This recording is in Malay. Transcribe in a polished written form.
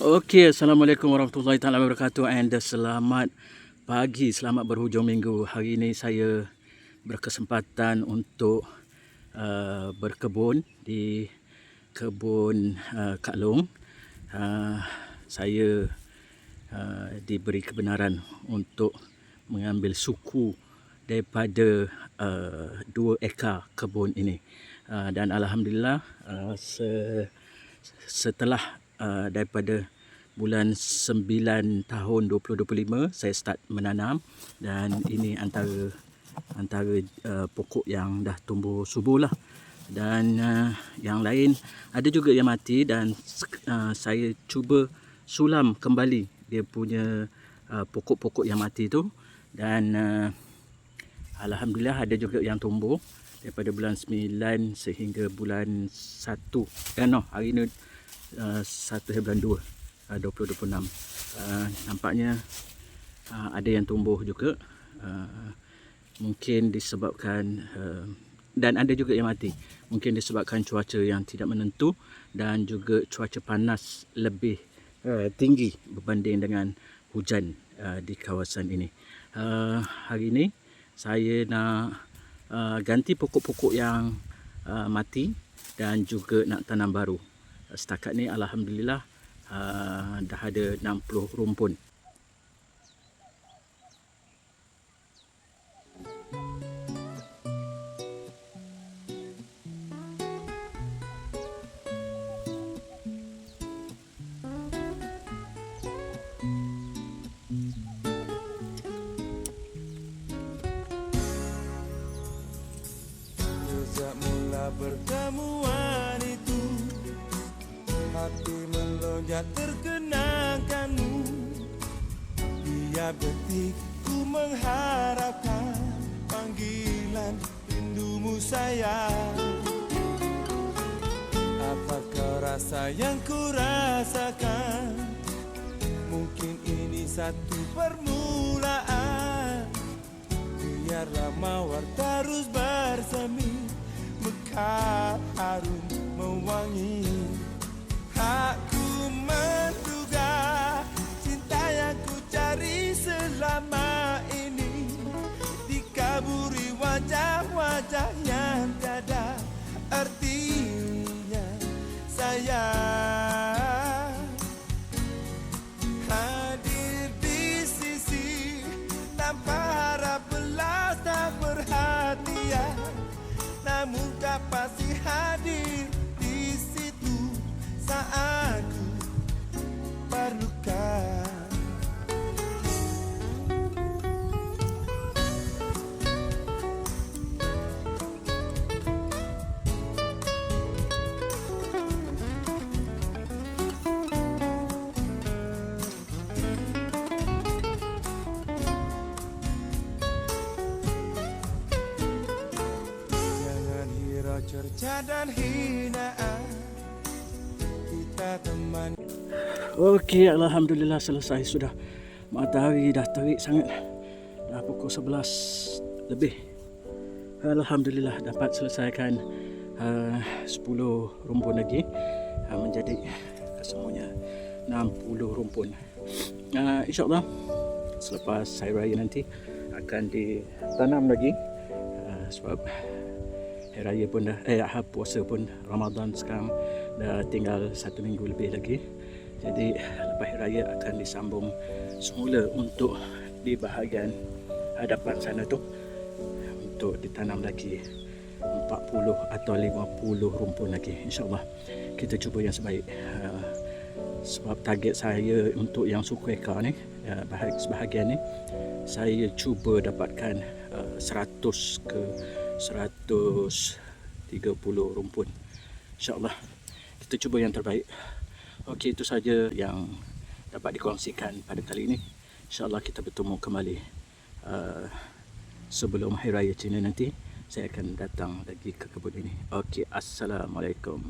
Okey, Assalamualaikum warahmatullahi taala wabarakatuh and selamat pagi, selamat berhujung minggu. Hari ini saya berkesempatan untuk berkebun di kebun Kak Long. Saya diberi kebenaran untuk mengambil suku daripada 2 ekar kebun ini. Dan alhamdulillah setelah daripada bulan 9 tahun 2025 saya start menanam, dan ini antara pokok yang dah tumbuh subur lah. Dan yang lain ada juga yang mati, dan saya cuba sulam kembali dia punya pokok-pokok yang mati tu. Dan alhamdulillah ada juga yang tumbuh daripada bulan 9 sehingga bulan 1 hari ni 1 bulan 2 2026. Nampaknya ada yang tumbuh juga, mungkin disebabkan dan ada juga yang mati, mungkin disebabkan cuaca yang tidak menentu dan juga cuaca panas lebih tinggi berbanding dengan hujan di kawasan ini. Hari ini saya nak ganti pokok-pokok yang mati dan juga nak tanam baru. Setakat ni alhamdulillah dah ada 60 rumpun. Sejak mula pertemuan itu, hati melonjak terkenangkanmu. Tiap detik ku mengharapkan panggilan rindumu sayang. Apakah rasa yang ku rasakan? Mungkin ini satu permulaan. Biarlah mawar terus bersemi, mekar harum mewangi. Aku menduga cinta yang ku cari selama ini dikaburi wajah-wajah yang tiada artinya. Sayang hadir di sisi tanpa harap belas dan perhatian, namun tak pasti hadir di situ saat ku perlukan. Jangan hirau cerca dan hinaan, kita teman. Okey, alhamdulillah selesai sudah. Matahari dah terik sangat. Dah pukul 11 lebih. Alhamdulillah dapat selesaikan 10 rumpun lagi, menjadi kesemuanya 60 rumpun. InsyaAllah selepas Hari Raya nanti akan ditanam lagi, sebab Hari Raya pun dah puasa pun, Ramadan sekarang dah tinggal 1 minggu lebih lagi. Jadi lepas Hari Raya akan disambung semula untuk di bahagian hadapan sana tu, untuk ditanam lagi 40 atau 50 rumpun lagi. InsyaAllah kita cuba yang sebaik. Sebab target saya untuk yang suku ekar ni, sebahagian ni saya cuba dapatkan 100 ke 130 rumpun. InsyaAllah kita cuba yang terbaik. Okey, itu saja yang dapat dikongsikan pada kali ini. InsyaAllah kita bertemu kembali sebelum Hari Raya Cina nanti. Saya akan datang lagi ke kebun ini. Okey, Assalamualaikum.